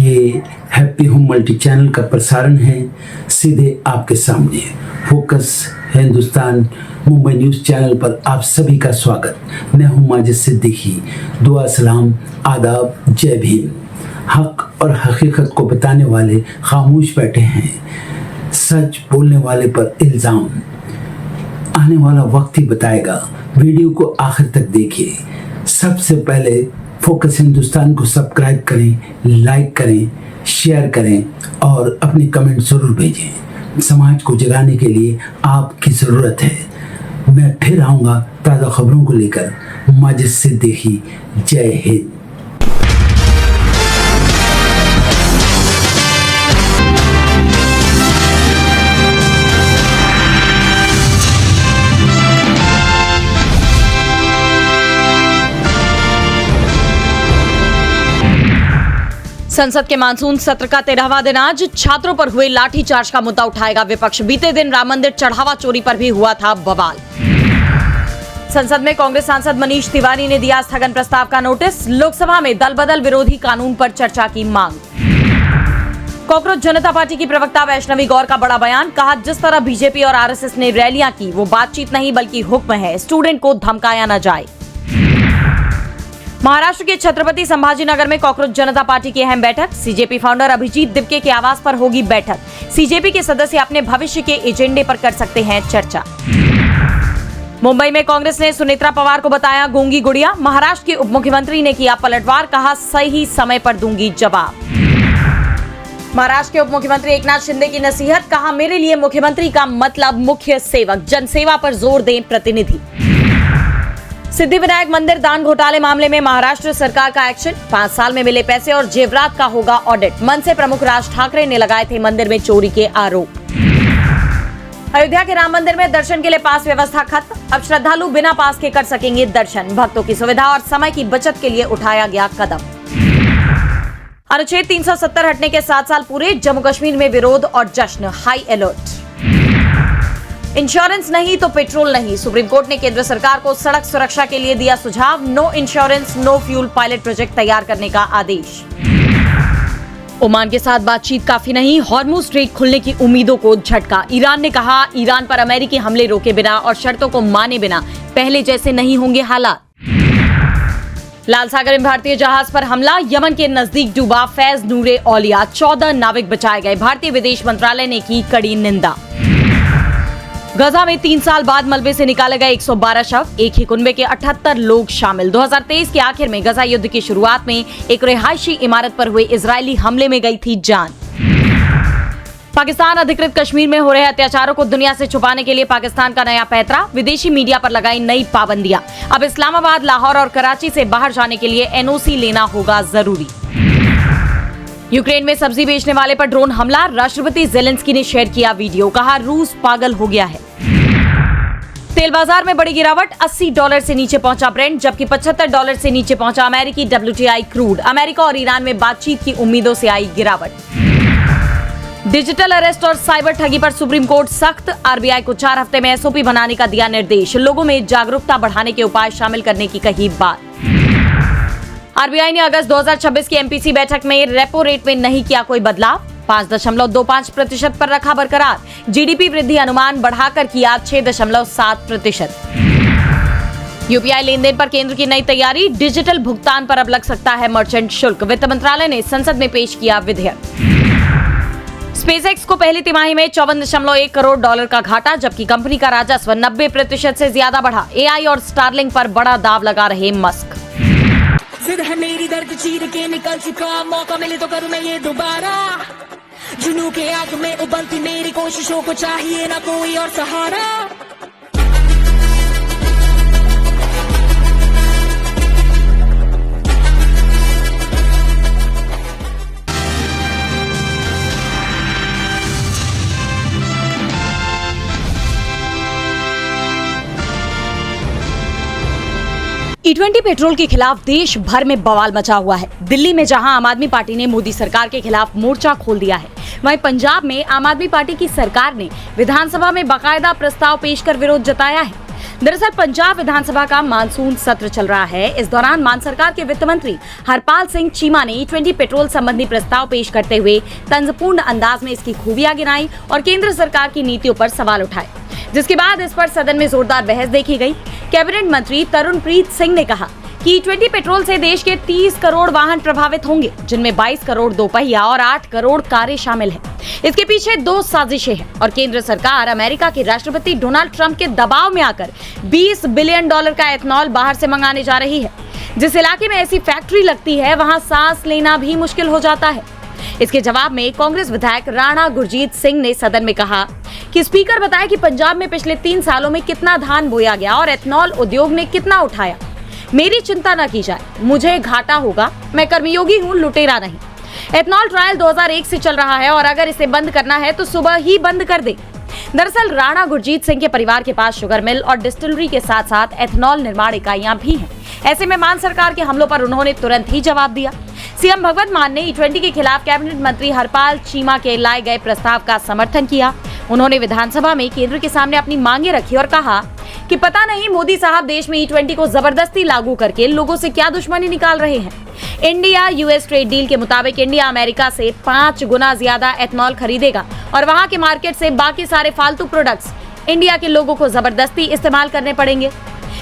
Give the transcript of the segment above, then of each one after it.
ये happy home multi channel का प्रसारण है सीधे आपके सामने। Focus Hindustan Mumbai news channel पर आप सभी का स्वागत। मैं हूं माजिद सिद्दीकी। दुआ सलाम आदाब, जय भीम। हक और हकीकत को बताने वाले खामोश बैठे हैं, सच बोलने वाले पर इल्ज़ाम। आने वाला वक्त ही बताएगा। वीडियो को आखिर तक देखिए। सबसे पहले फोकस हिंदुस्तान को सब्सक्राइब करें, लाइक करें, शेयर करें और अपने कमेंट जरूर भेजें। समाज को जगाने के लिए आपकी ज़रूरत है। मैं फिर आऊँगा ताज़ा खबरों को लेकर। माजिद सिद्दीकी, जय हिंद। संसद के मानसून सत्र का 13वां दिन आज छात्रों पर हुए लाठीचार्ज का मुद्दा उठाएगा विपक्ष। बीते दिन राम मंदिर चढ़ावा चोरी पर भी हुआ था बवाल। संसद में कांग्रेस सांसद मनीष तिवारी ने दिया स्थगन प्रस्ताव का नोटिस। लोकसभा में दल बदल विरोधी कानून पर चर्चा की मांग। कॉकरोच जनता पार्टी की प्रवक्ता वैष्णवी गौर का बड़ा बयान। कहा, जिस तरह बीजेपी और आरएसएस ने रैलियां की वो बातचीत नहीं बल्कि हुक्म है। स्टूडेंट को धमकाया न जाए। महाराष्ट्र के छत्रपति संभाजीनगर में कॉकरोच जनता पार्टी की अहम बैठक। सीजेपी फाउंडर अभिजीत दिपके के आवास पर होगी बैठक। सीजेपी के सदस्य अपने भविष्य के एजेंडे पर कर सकते हैं चर्चा। मुंबई में कांग्रेस ने सुनेत्रा पवार को बताया गूंगी गुड़िया। महाराष्ट्र के उप मुख्यमंत्री ने किया पलटवार। कहा, सही समय पर दूंगी जवाब। महाराष्ट्र के उप मुख्यमंत्री एकनाथ शिंदे की नसीहत। कहा, मेरे लिए मुख्यमंत्री का मतलब मुख्य सेवक। जनसेवा पर जोर दें प्रतिनिधि। सिद्धिविनायक मंदिर दान घोटाले मामले में महाराष्ट्र सरकार का एक्शन। 5 साल में मिले पैसे और जेवरात का होगा ऑडिट। मनसे प्रमुख राज ठाकरे ने लगाए थे मंदिर में चोरी के आरोप। अयोध्या के राम मंदिर में दर्शन के लिए पास व्यवस्था खत्म। अब श्रद्धालु बिना पास के कर सकेंगे दर्शन। भक्तों की सुविधा और समय की बचत के लिए उठाया गया कदम। अनुच्छेद 370 हटने के 7 साल पूरे। जम्मू कश्मीर में विरोध और जश्न। High alert. इंश्योरेंस नहीं तो पेट्रोल नहीं। सुप्रीम कोर्ट ने केंद्र सरकार को सड़क सुरक्षा के लिए दिया सुझाव। No insurance no fuel pilot project तैयार करने का आदेश। ओमान के साथ बातचीत काफी नहीं। हॉर्मुज स्ट्रेट खुलने की उम्मीदों को झटका। ईरान ने कहा, ईरान पर अमेरिकी हमले रोके बिना और शर्तों को माने बिना पहले जैसे नहीं होंगे हालात। लाल सागर में भारतीय जहाज पर हमला। यमन के नजदीक डूबा फैज नूरे औलिया। 14 नाविक बचाए गए। भारतीय विदेश मंत्रालय ने की कड़ी निंदा। गजा में 3 साल बाद मलबे से निकाले गए 112 शव। एक ही कुनबे के 78 लोग शामिल। 2023 के आखिर में गजा युद्ध की शुरुआत में एक रिहायशी इमारत पर हुए इजरायली हमले में गई थी जान। पाकिस्तान अधिकृत कश्मीर में हो रहे अत्याचारों को दुनिया से छुपाने के लिए पाकिस्तान का नया पैंतरा। विदेशी मीडिया पर लगाई नई पाबंदियां। अब इस्लामाबाद, लाहौर और कराची से बाहर जाने के लिए एनओसी लेना होगा जरूरी। यूक्रेन में सब्जी बेचने वाले पर ड्रोन हमला। राष्ट्रपति जेलेंस्की ने शेयर किया वीडियो। कहा, रूस पागल हो गया है। तेल बाजार में बड़ी गिरावट। $80 से नीचे पहुंचा ब्रेंट, जबकि $75 से नीचे पहुंचा अमेरिकी WTI क्रूड। अमेरिका और ईरान में बातचीत की उम्मीदों से आई गिरावट। डिजिटल अरेस्ट और साइबर ठगी पर सुप्रीम कोर्ट सख्त। आरबीआई को 4 हफ्ते में एसओपी बनाने का दिया निर्देश। लोगों में जागरूकता बढ़ाने के उपाय शामिल करने की कही बात। आरबीआई ने अगस्त 2026 की एमपीसी बैठक में रेपो रेट में नहीं किया कोई बदलाव। 5.25% पर रखा बरकरार। जीडीपी वृद्धि अनुमान बढ़ाकर किया 6.7%। यूपीआई लेन देन पर केंद्र की नई तैयारी। डिजिटल भुगतान पर अब लग सकता है मर्चेंट शुल्क। वित्त मंत्रालय ने संसद में पेश किया विधेयक। स्पेसएक्स को पहली तिमाही में $54.1 करोड़ का घाटा, जबकि कंपनी का राजस्व 90% से ज्यादा बढ़ा। एआई और स्टारलिंक पर बड़ा दाव लगा रहे मस्क। जिद है मेरी, दर्द चीर के निकल चुका। मौका मिले तो करूं मैं ये दोबारा। जुनून के आग में उबलती मेरी कोशिशों को चाहिए ना कोई और सहारा। E20 पेट्रोल के खिलाफ देश भर में बवाल मचा हुआ है। दिल्ली में जहां आम आदमी पार्टी ने मोदी सरकार के खिलाफ मोर्चा खोल दिया है, वहीं पंजाब में आम आदमी पार्टी की सरकार ने विधानसभा में बाकायदा प्रस्ताव पेश कर विरोध जताया है। दरअसल पंजाब विधानसभा का मानसून सत्र चल रहा है। इस दौरान मान सरकार के वित्त मंत्री हरपाल सिंह चीमा ने E20 पेट्रोल संबंधी प्रस्ताव पेश करते हुए तंजपूर्ण अंदाज में इसकी खूबियां गिनाई और केंद्र सरकार की नीतियों पर सवाल उठाए, जिसके बाद इस पर सदन में जोरदार बहस देखी गई। कैबिनेट मंत्री तरुणप्रीत सिंह ने कहा कि E20 पेट्रोल से देश के 30 करोड़ वाहन प्रभावित होंगे, जिनमें 22 करोड़ दोपहिया और 8 करोड़ कारें शामिल हैं। इसके पीछे 2 साजिशें हैं और केंद्र सरकार अमेरिका के राष्ट्रपति डोनाल्ड ट्रंप के दबाव में आकर $20 बिलियन का एथनॉल बाहर से मंगाने जा रही है। जिस इलाके में ऐसी फैक्ट्री लगती है, वहां सांस लेना भी मुश्किल हो जाता है। इसके जवाब में कांग्रेस विधायक राणा गुरजीत सिंह ने सदन में कहा कि स्पीकर बताए कि पंजाब में पिछले 3 सालों में कितना धान बोया गया और एथनॉल उद्योग ने कितना उठाया। मेरी चिंता न की जाए, मुझे घाटा होगा, मैं कर्मयोगी हूँ, लुटेरा नहीं। एथनॉल ट्रायल 2001 से चल रहा है और अगर इसे बंद करना है तो सुबह ही बंद कर दे। दरअसल राणा गुरजीत सिंह के परिवार के पास शुगर मिल और डिस्टिलरी के साथ साथ एथनॉल निर्माण इकाइयां भी हैं। ऐसे में मान सरकार के हमलों पर उन्होंने तुरंत ही जवाब दिया। सीएम भगवंत मान ने E20 के खिलाफ कैबिनेट मंत्री हरपाल चीमा के लाए गए प्रस्ताव का समर्थन किया। उन्होंने विधानसभा में केंद्र के सामने अपनी मांगे रखी और कहा कि पता नहीं मोदी साहब देश में E20 को जबरदस्ती लागू करके लोगों से क्या दुश्मनी निकाल रहे हैं। इंडिया US ट्रेड डील के मुताबिक इंडिया अमेरिका से 5 गुना ज्यादा एथनॉल खरीदेगा और वहां के मार्केट से बाकी सारे फालतू प्रोडक्ट्स इंडिया के लोगों को जबरदस्ती इस्तेमाल करने पड़ेंगे।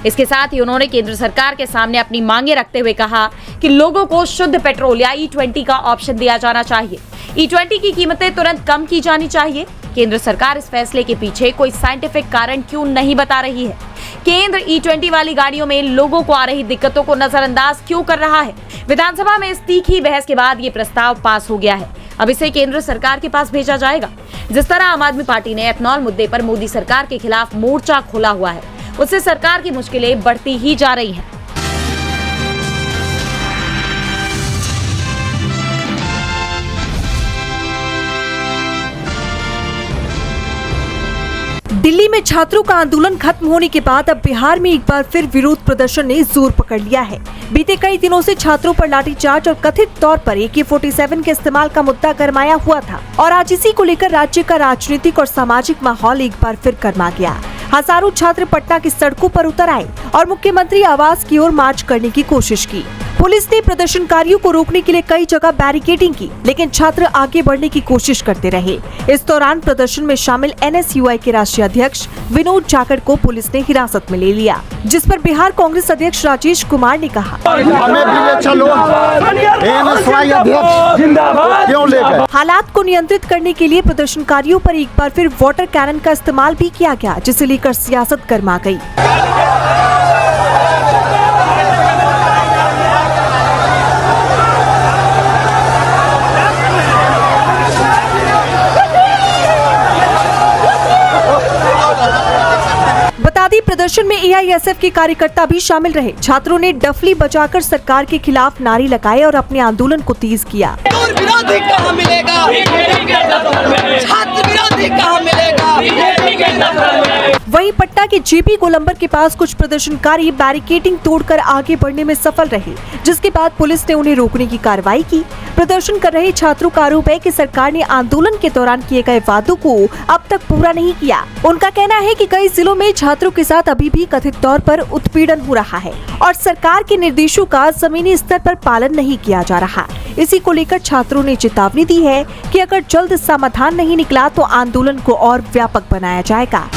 इसके साथ ही उन्होंने केंद्र सरकार के सामने अपनी मांगे रखते हुए कहा कि लोगों को शुद्ध पेट्रोल या E20 का ऑप्शन दिया जाना चाहिए। E20 की कीमतें तुरंत कम की जानी चाहिए। केंद्र सरकार इस फैसले के पीछे कोई साइंटिफिक कारण क्यों नहीं बता रही है? केंद्र E20 वाली गाड़ियों में लोगों को आ रही दिक्कतों को नजरअंदाज क्यों कर रहा है? विधानसभा में इस तीखी बहस के बाद ये प्रस्ताव पास हो गया है। अब इसे केंद्र सरकार के पास भेजा जाएगा। जिस तरह आम आदमी पार्टी ने एथनॉल मुद्दे पर मोदी सरकार के खिलाफ मोर्चा खोला हुआ है, उससे सरकार की मुश्किलें बढ़ती ही जा रही हैं। दिल्ली में छात्रों का आंदोलन खत्म होने के बाद अब बिहार में एक बार फिर विरोध प्रदर्शन ने जोर पकड़ लिया है। बीते कई दिनों से छात्रों पर लाठीचार्ज और कथित तौर पर AK-47 के इस्तेमाल का मुद्दा गरमाया हुआ था और आज इसी को लेकर राज्य का राजनीतिक और सामाजिक माहौल एक बार फिर गर्मा गया। हजारों छात्र पटना की सड़कों पर उतर आए और मुख्यमंत्री आवास की ओर मार्च करने की कोशिश की। पुलिस ने प्रदर्शनकारियों को रोकने के लिए कई जगह बैरिकेडिंग की, लेकिन छात्र आगे बढ़ने की कोशिश करते रहे। इस दौरान प्रदर्शन में शामिल NSUI के राष्ट्रीय अध्यक्ष विनोद जाखड़ को पुलिस ने हिरासत में ले लिया, जिस पर बिहार कांग्रेस अध्यक्ष राजेश कुमार ने कहा, हालात को नियंत्रित करने के लिए प्रदर्शनकारियों पर एक बार फिर वाटर कैनन का इस्तेमाल भी किया गया, जिसे लेकर सियासत गर्मा गई। प्रदर्शन में AISF के कार्यकर्ता भी शामिल रहे। छात्रों ने डफली बजाकर सरकार के खिलाफ नारे लगाए और अपने आंदोलन को तेज किया। विरोधी कहाँ मिलेगा? छात्र विरोधी कहाँ मिलेगा? वहीं पटना के JP गोलंबर के पास कुछ प्रदर्शनकारी बैरिकेडिंग तोड़कर आगे बढ़ने में सफल रहे, जिसके बाद पुलिस ने उन्हें रोकने की कार्रवाई की। प्रदर्शन कर रहे छात्रों का आरोप है कि सरकार ने आंदोलन के दौरान किए गए वादों को अब तक पूरा नहीं किया। उनका कहना है कि कई जिलों में छात्रों के साथ अभी भी कथित तौर पर उत्पीड़न हो रहा है और सरकार के निर्देशों का जमीनी स्तर पर पालन नहीं किया जा रहा। इसी को लेकर छात्रों ने चेतावनी दी है कि अगर जल्द समाधान नहीं निकला तो आंदोलन को और व्यापक बनाया जाएगा।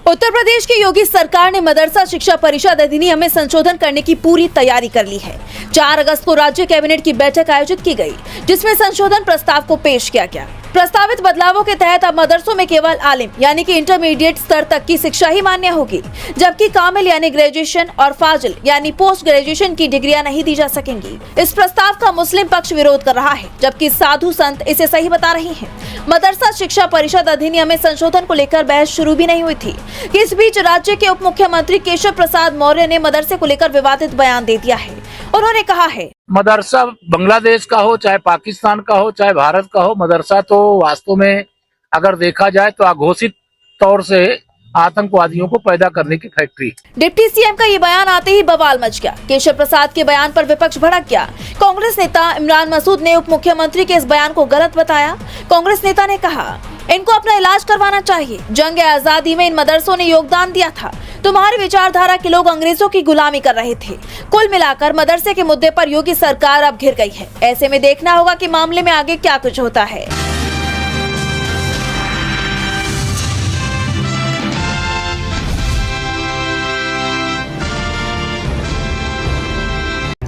उत्तर प्रदेश की योगी सरकार ने मदरसा शिक्षा परिषद अधिनियम में संशोधन करने की पूरी तैयारी कर ली है। 4 अगस्त को राज्य कैबिनेट की बैठक आयोजित की गई, जिसमें संशोधन प्रस्ताव को पेश किया गया। प्रस्तावित बदलावों के तहत अब मदरसों में केवल आलिम यानी कि इंटरमीडिएट स्तर तक की शिक्षा ही मान्य होगी, जबकि कामिल यानी ग्रेजुएशन और फाजिल यानी पोस्ट ग्रेजुएशन की डिग्रियां नहीं दी जा सकेंगी। इस प्रस्ताव का मुस्लिम पक्ष विरोध कर रहा है, जबकि साधु संत इसे सही बता रहे हैं। मदरसा शिक्षा परिषद अधिनियम में संशोधन को लेकर बहस शुरू भी नहीं हुई थी कि इस बीच राज्य के उप मुख्यमंत्री केशव प्रसाद मौर्य ने मदरसे को लेकर विवादित बयान दे दिया है। उन्होंने कहा है, मदरसा बांग्लादेश का हो, चाहे पाकिस्तान का हो, चाहे भारत का हो, मदरसा तो वास्तव में अगर देखा जाए तो अघोषित तौर से आतंकवादियों को पैदा करने की फैक्ट्री। डिप्टी सीएम का ये बयान आते ही बवाल मच गया। केशव प्रसाद के बयान पर विपक्ष भड़क गया। कांग्रेस नेता इमरान मसूद ने उप मुख्यमंत्री के इस बयान को गलत बताया। कांग्रेस नेता ने कहा, इनको अपना इलाज करवाना चाहिए। जंग आजादी में इन मदरसों ने योगदान दिया था। तुम्हारी विचारधारा के लोग अंग्रेजों की गुलामी कर रहे थे। कुल मिलाकर मदरसे के मुद्दे पर योगी सरकार अब घिर गई है। ऐसे में देखना होगा कि मामले में आगे क्या कुछ होता है।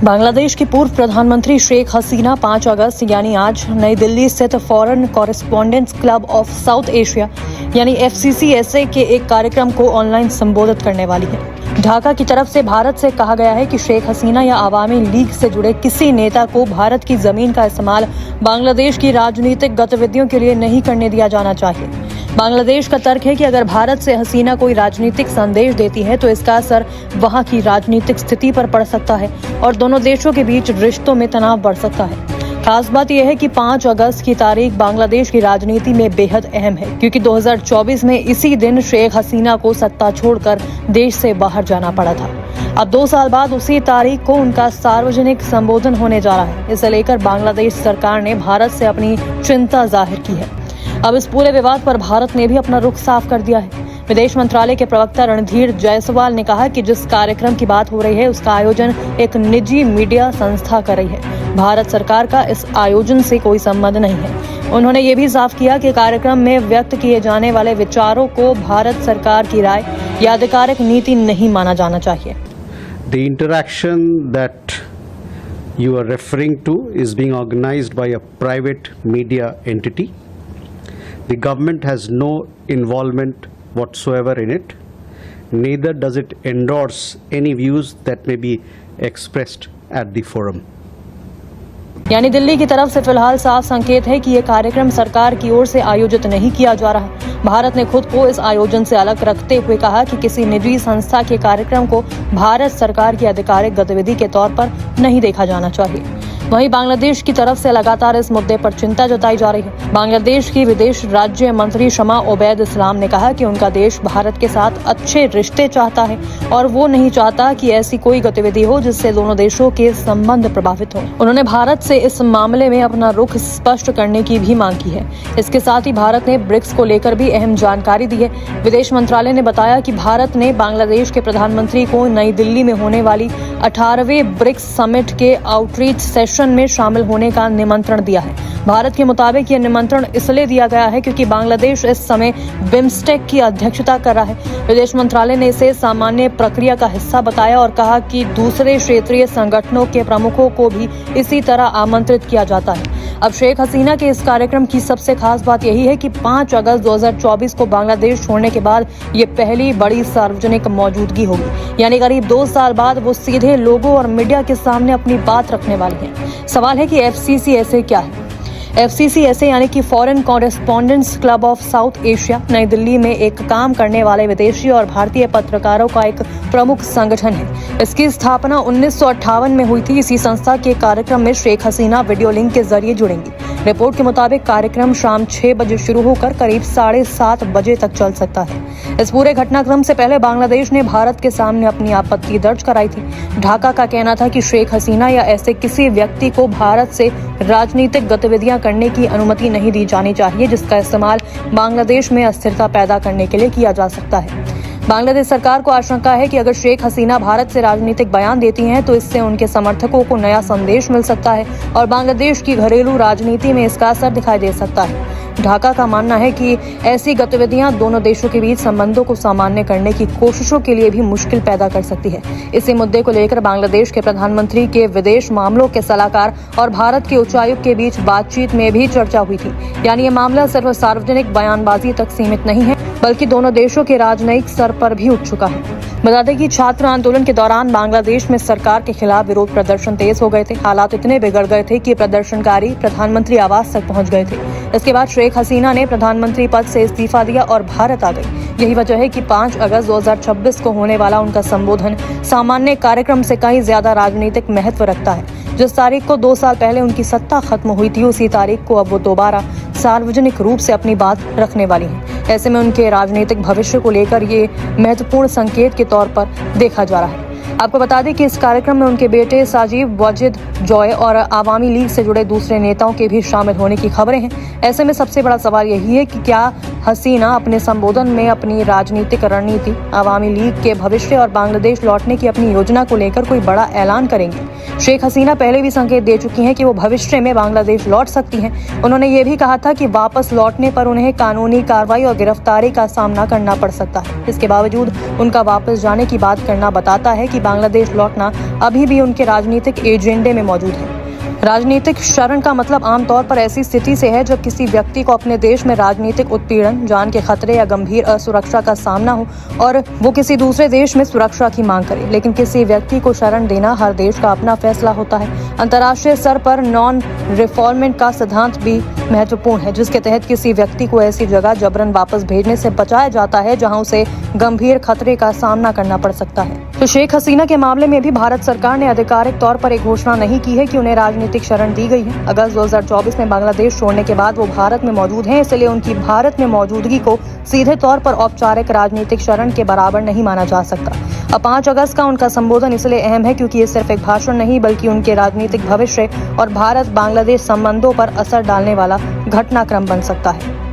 बांग्लादेश की पूर्व प्रधानमंत्री शेख हसीना 5 अगस्त यानी आज नई दिल्ली स्थित foreign correspondents club of south Asia यानी FCCSA के एक कार्यक्रम को ऑनलाइन संबोधित करने वाली है। ढाका की तरफ से भारत से कहा गया है कि शेख हसीना या आवामी लीग से जुड़े किसी नेता को भारत की जमीन का इस्तेमाल बांग्लादेश की राजनीतिक गतिविधियों के लिए नहीं करने दिया जाना चाहिए। बांग्लादेश का तर्क है कि अगर भारत से हसीना कोई राजनीतिक संदेश देती है तो इसका असर वहां की राजनीतिक स्थिति पर पड़ सकता है और दोनों देशों के बीच रिश्तों में तनाव बढ़ सकता है। खास बात यह है कि 5 अगस्त की तारीख बांग्लादेश की राजनीति में बेहद अहम है, क्योंकि 2024 में इसी दिन शेख हसीना को सत्ता छोड़कर देश से बाहर जाना पड़ा था। अब 2 साल बाद उसी तारीख को उनका सार्वजनिक संबोधन होने जा रहा है। इसे लेकर बांग्लादेश सरकार ने भारत से अपनी चिंता जाहिर की है। अब इस पूरे विवाद पर भारत ने भी अपना रुख साफ कर दिया है। विदेश मंत्रालय के प्रवक्ता रणधीर जायसवाल ने कहा कि जिस कार्यक्रम की बात हो रही है उसका आयोजन एक निजी मीडिया संस्था कर रही है। भारत सरकार का इस आयोजन से कोई संबंध नहीं है। उन्होंने ये भी साफ किया कि कार्यक्रम में व्यक्त किए जाने वाले विचारों को भारत सरकार की राय या आधिकारिक नीति नहीं माना जाना चाहिए। The interaction that you are referring to is being organized by a private media entity. The government has no involvement whatsoever in it. Neither does it endorse any views that may be expressed at the forum. यानी दिल्ली की तरफ से फिलहाल साफ संकेत है कि ये कार्यक्रम सरकार की ओर से आयोजित नहीं किया जा रहा है। भारत ने खुद को इस आयोजन से अलग रखते हुए कहा कि किसी निजी संस्था के कार्यक्रम को भारत सरकार की आधिकारिक गतिविधि के तौर पर नहीं देखा जाना चाहिए। वहीं बांग्लादेश की तरफ से लगातार इस मुद्दे पर चिंता जताई जा रही है। बांग्लादेश की विदेश राज्य मंत्री शमा ओबैद इस्लाम ने कहा कि उनका देश भारत के साथ अच्छे रिश्ते चाहता है और वो नहीं चाहता कि ऐसी कोई गतिविधि हो जिससे दोनों देशों के संबंध प्रभावित हो। उन्होंने भारत से इस मामले में अपना रुख स्पष्ट करने की भी मांग की है। इसके साथ ही भारत ने ब्रिक्स को लेकर भी अहम जानकारी दी है। विदेश मंत्रालय ने बताया कि भारत ने बांग्लादेश के प्रधानमंत्री को नई दिल्ली में होने वाली 18वें ब्रिक्स समिट के आउटरीच सेशन में शामिल होने का निमंत्रण दिया है। भारत के मुताबिक यह निमंत्रण इसलिए दिया गया है क्योंकि बांग्लादेश इस समय बिम्स्टेक की अध्यक्षता कर रहा है। विदेश मंत्रालय ने इसे सामान्य प्रक्रिया का हिस्सा बताया और कहा कि दूसरे क्षेत्रीय संगठनों के प्रमुखों को भी इसी तरह आमंत्रित किया जाता है। अब शेख हसीना के इस कार्यक्रम की सबसे खास बात यही है कि 5 अगस्त 2024 को बांग्लादेश छोड़ने के बाद ये पहली बड़ी सार्वजनिक मौजूदगी होगी, यानी करीब 2 साल बाद वो सीधे लोगों और मीडिया के सामने अपनी बात रखने वाली है। सवाल है कि FCCSA क्या है? FCCSA यानी कि foreign correspondents club of south Asia नई दिल्ली में एक काम करने वाले विदेशी और भारतीय पत्रकारों का एक प्रमुख संगठन है। इसकी स्थापना 1958 में हुई थी। इसी संस्था के कार्यक्रम में शेख हसीना वीडियो लिंक के जरिए जुड़ेंगी। रिपोर्ट के मुताबिक कार्यक्रम शाम 6 बजे शुरू होकर करीब 7:30 बजे तक चल सकता है। इस पूरे घटनाक्रम से पहले बांग्लादेश ने भारत के सामने अपनी आपत्ति दर्ज कराई थी। ढाका का कहना था कि शेख हसीना या ऐसे किसी व्यक्ति को भारत से राजनीतिक गतिविधियां करने की अनुमति नहीं दी जानी चाहिए जिसका इस्तेमाल बांग्लादेश में अस्थिरता पैदा करने के लिए किया जा सकता है। बांग्लादेश सरकार को आशंका है कि अगर शेख हसीना भारत से राजनीतिक बयान देती हैं तो इससे उनके समर्थकों को नया संदेश मिल सकता है और बांग्लादेश की घरेलू राजनीति में इसका असर दिखाई दे सकता है। ढाका का मानना है कि ऐसी गतिविधियां दोनों देशों के बीच संबंधों को सामान्य करने की कोशिशों के लिए भी मुश्किल पैदा कर सकती है। इसी मुद्दे को लेकर बांग्लादेश के प्रधानमंत्री के विदेश मामलों के सलाहकार और भारत के उच्चायुक्त के बीच बातचीत में भी चर्चा हुई थी। यानी ये मामला सिर्फ सार्वजनिक बयानबाजी तक सीमित नहीं है बल्कि दोनों देशों के राजनयिक स्तर पर भी उठ चुका है। बता दें कि छात्र आंदोलन के दौरान बांग्लादेश में सरकार के खिलाफ विरोध प्रदर्शन तेज हो गए थे। हालात इतने बिगड़ गए थे कि प्रदर्शनकारी प्रधानमंत्री आवास तक पहुंच गए थे। इसके बाद शेख हसीना ने प्रधानमंत्री पद से इस्तीफा दिया और भारत आ गई। यही वजह है कि 5 अगस्त 2026 को होने वाला उनका संबोधन सामान्य कार्यक्रम से कहीं ज्यादा राजनीतिक महत्व रखता है। जिस तारीख को 2 साल पहले उनकी सत्ता खत्म हुई थी उसी तारीख को अब वो दोबारा सार्वजनिक रूप से अपनी बात रखने वाली हैं। ऐसे में उनके राजनीतिक भविष्य को लेकर ये महत्वपूर्ण संकेत के तौर पर देखा जा रहा है। आपको बता दें कि इस कार्यक्रम में उनके बेटे साजिद वाजिद जॉय और आवामी लीग से जुड़े दूसरे नेताओं के भी शामिल होने की खबरें हैं। ऐसे में सबसे बड़ा सवाल यही है कि क्या हसीना अपने संबोधन में अपनी राजनीतिक रणनीति, आवामी लीग के भविष्य और बांग्लादेश लौटने की अपनी योजना को लेकर कोई बड़ा ऐलान करेंगी। शेख हसीना पहले भी संकेत दे चुकी हैं कि वो भविष्य में बांग्लादेश लौट सकती हैं। उन्होंने ये भी कहा था कि वापस लौटने पर उन्हें कानूनी कार्रवाई और गिरफ्तारी का सामना करना पड़ सकता है। इसके बावजूद उनका वापस जाने की बात करना बताता है कि बांग्लादेश लौटना अभी भी उनके राजनीतिक एजेंडे में मौजूद है। राजनीतिक शरण का मतलब आमतौर पर ऐसी स्थिति से है जब किसी व्यक्ति को अपने देश में राजनीतिक उत्पीड़न, जान के खतरे या गंभीर असुरक्षा का सामना हो और वो किसी दूसरे देश में सुरक्षा की मांग करे। लेकिन किसी व्यक्ति को शरण देना हर देश का अपना फैसला होता है। अंतर्राष्ट्रीय स्तर पर नॉन रिफॉलमेंट का सिद्धांत भी महत्वपूर्ण है, जिसके तहत किसी व्यक्ति को ऐसी जगह जबरन वापस भेजने से बचाया जाता है जहां उसे गंभीर खतरे का सामना करना पड़ सकता है। तो शेख हसीना के मामले में भी भारत सरकार ने आधिकारिक तौर पर एक घोषणा नहीं की है कि उन्हें राजनीतिक शरण दी गई है। अगस्त 2024 में बांग्लादेश छोड़ने के बाद वो भारत में मौजूद हैं, इसलिए उनकी भारत में मौजूदगी को सीधे तौर पर औपचारिक राजनीतिक शरण के बराबर नहीं माना जा सकता। अब 5 अगस्त का उनका संबोधन इसलिए अहम है क्योंकि ये सिर्फ एक भाषण नहीं बल्कि उनके राजनीतिक भविष्य और भारत बांग्लादेश संबंधों पर असर डालने वाला घटनाक्रम बन सकता है।